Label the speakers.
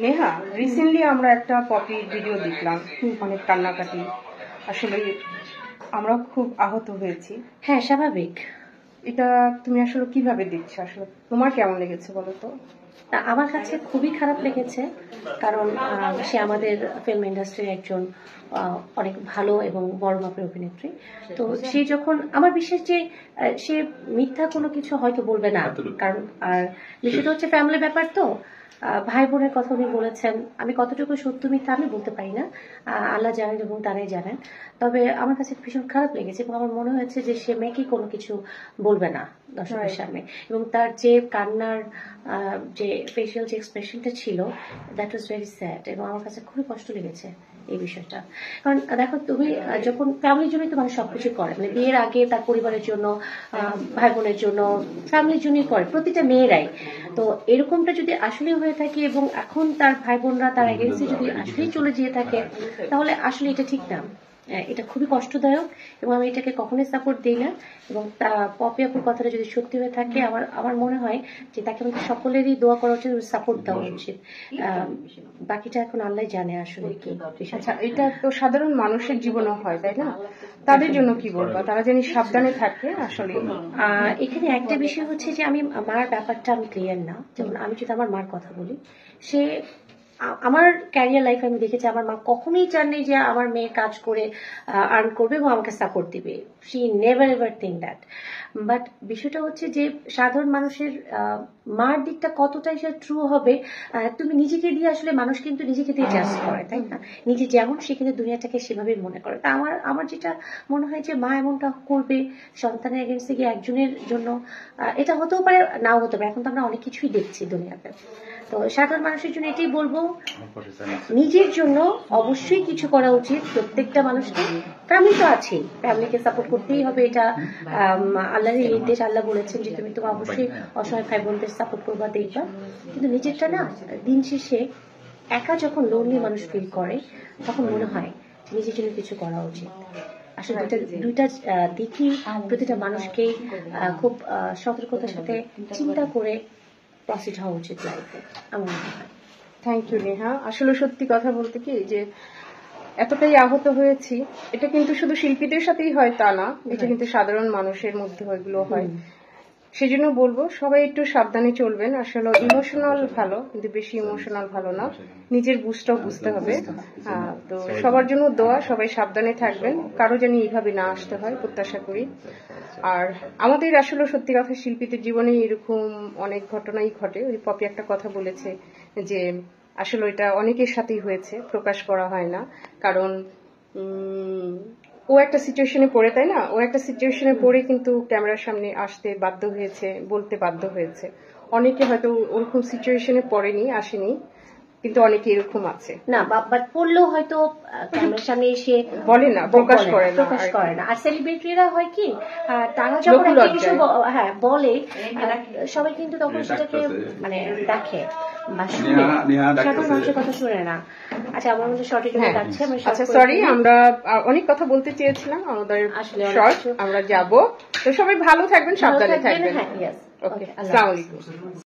Speaker 1: Neha, recently আমরা একটা পপির video দেখলাম, অনেক কান্নাকাটি। আসলে আমরা খুব আহত হয়েছি।
Speaker 2: হ্যাঁ, স্বাভাবিক।
Speaker 1: এটা তুমি আসলে কিভাবে দেখছো? আসলে তোমার কেমন লেগেছে বলো তো?
Speaker 2: আমার কাছে খুবই খারাপ লেগেছে, কারণ সে আমাদের ফিল্ম ইন্ডাস্ট্রির একজন অনেক ভালো এবং বড় মাপের অভিনেত্রী। তো সে যখন, আমার বিশ্বাস যে সে মিথ্যা কোনো কিছু হয়তো বলবে না, কারণ আর বিষয়টা হচ্ছে ফ্যামিলি ব্যাপার। তো ভাই বোনের কথা উনি বলেছেন, আমি কতটুকু সত্য মিথ্যা আমি বলতে পারি না, আল্লাহ জানেন এবং তারাই জানেন। তবে আমার কাছে ভীষণ খারাপ লেগেছে এবং আমার মনে হয়েছে যে সে মেয়েকে কোনো কিছু বলবে না দর্শকের সামনে, এবং তার যে কান্নার যে ফেশিয়াল যে এক্সপ্রেশনটা ছিল, দ্যাট ওয়াজ ভেরি স্যাড, এবং আমার কাছে খুবই কষ্ট লেগেছে এই বিষয়টা। কারণ দেখো, তুমি যখন ফ্যামিলির জন্যই তো মানুষ সবকিছু করে, মানে বিয়ের আগে তার পরিবারের জন্য, ভাই বোনের জন্য, ফ্যামিলির জন্যই করে প্রতিটা মেয়েরাই। তো এরকমটা যদি আসলে হয়ে থাকে এবং এখন তার ভাই বোনরা তার এগেন্সে যদি আসলেই চলে যেয়ে থাকে, তাহলে আসলে এটা ঠিক না। এটা খুবই কষ্টদায়ক এবং আমি এটাকে কখনোই সাপোর্ট দিই না। এবং পপি আপুর কথাটা যদি সত্যি হয়ে থাকে, আমার মনে হয় যে তাকে আমাদের সকলেরই দোয়া করা উচিত, সাপোর্ট দেওয়া উচিত। বাকিটা এখন আল্লাহ জানে আসলে কি।
Speaker 1: আচ্ছা, এটা তো সাধারণ মানুষের জীবনে হয়, তাই না? তাদের জন্য কি বলবো? তারা জানি সাবধানে থাকে। আসলে
Speaker 2: এখানে একটা বিষয় হচ্ছে যে আমি মার ব্যাপারটা আমি ক্লিয়ার না। যেমন আমি যদি আমার মার কথা বলি, সে আমার ক্যারিয়ার লাইফে আমি দেখেছি আমার মা কখনোই চাননি যে আমার মেয়ে কাজ করে আর্ন করবে এবং আমাকে সাপোর্ট দিবে। She never ever think that. But বিষয়টা হচ্ছে যে সাধারণ মানুষের মার দিকটা কতটাই সে ট্রু হবে, তুমি নিজেকে দিয়ে আসলে, মানুষ কিন্তু নিজেকে দিয়ে জাজ করে, তাই না? নিজে যেমন সে কিন্তু দুনিয়াটাকে সেভাবেই মনে করে। তা আমার যেটা মনে হয় যে মা এমনটা করবে সন্তানের এগেন্সে গিয়ে একজনের জন্য, এটা হতেও পারে, নাও হতে পারে। এখন তো আমরা অনেক কিছুই দেখছি দুনিয়াতে। তো সাধারণ মানুষের জন্য এটাই বলবো, নিজের জন্য অবশ্যই কিছু করা উচিত প্রত্যেকটা মানুষকে। ফ্যামিলি তো আছেই, ফ্যামিলিকে সাপোর্ট করতেই হবে, এটা আল্লাহর নির্দেশ। আল্লাহ বলেছেন যে তুমি তো অবশ্যই অসহায় ভাই বোনদের সাপোর্ট করবা, দেখবা। কিন্তু নিজেরটা না, দিন শেষে একা যখন লোনলি মানুষ ফিল করে, তখন মনে হয় নিজের জন্য কিছু করা উচিত। আসলে দুইটা দিকই প্রতিটা মানুষকে খুব সতর্কতার সাথে চিন্তা করে প্রসিড হওয়া উচিত লাইফে, আমার মনে হয়।
Speaker 1: Thank you Neha. আসলে সত্যি কথা বলতে কি, যে এতটাই আহত হয়েছি, এটা কিন্তু শুধু শিল্পীদের সাথেই হয় তা না, এটা কিন্তু সাধারণ মানুষের মধ্যে এগুলো হয়। সেজন্য বলবো সবাই একটু সাবধানে চলবেন। আসলে ইমোশনাল ভালো, কিন্তু বেশি ইমোশনাল ভালো না, নিজের বুঝটাও বুঝতে হবে। তো সবার জন্য দোয়া, সবাই সাবধানে থাকবেন, কারো যেন এইভাবে না আসতে হয় প্রত্যাশা করি। আর আমাদের আসলে সত্যি কথা, শিল্পীদের জীবনে এরকম অনেক ঘটনাই ঘটে। ওই পপি একটা কথা বলেছে যে আসলে এটা অনেকের সাথেই হয়েছে, প্রকাশ করা হয় না, কারণ ও একটা সিচুয়েশনে পড়ে, তাই না? ও একটা সিচুয়েশনে পড়ে কিন্তু ক্যামেরার সামনে আসতে বাধ্য হয়েছে, বলতে বাধ্য হয়েছে। অনেকে হয়তো ওরকম সিচুয়েশনে পড়েনি, আসেনি, কিন্তু অনেকে এরকম আছে
Speaker 2: না, বাট পড়লেও হয়তো ক্যামেরার সামনে এসে
Speaker 1: বলে না, প্রকাশ করে না।
Speaker 2: আর সেলিব্রিটিরা হয় কি, তারা যখন একটা কিছু বলে, সবাই কিন্তু তখন সেটাকে মানে দেখে বা শুনে, সাধারণ মানুষের কথা শুনে না। আচ্ছা, আমার মধ্যে শর্টেজ হয়ে যাচ্ছে।
Speaker 1: আচ্ছা, সরি, আমরা অনেক কথা বলতে চেয়েছিলাম, আমাদের শর্ট, আমরা যাব। তো সবাই ভালো থাকবেন, সাবধানে থাকবেন।
Speaker 2: ওকে,
Speaker 1: আসসালামু আলাইকুম।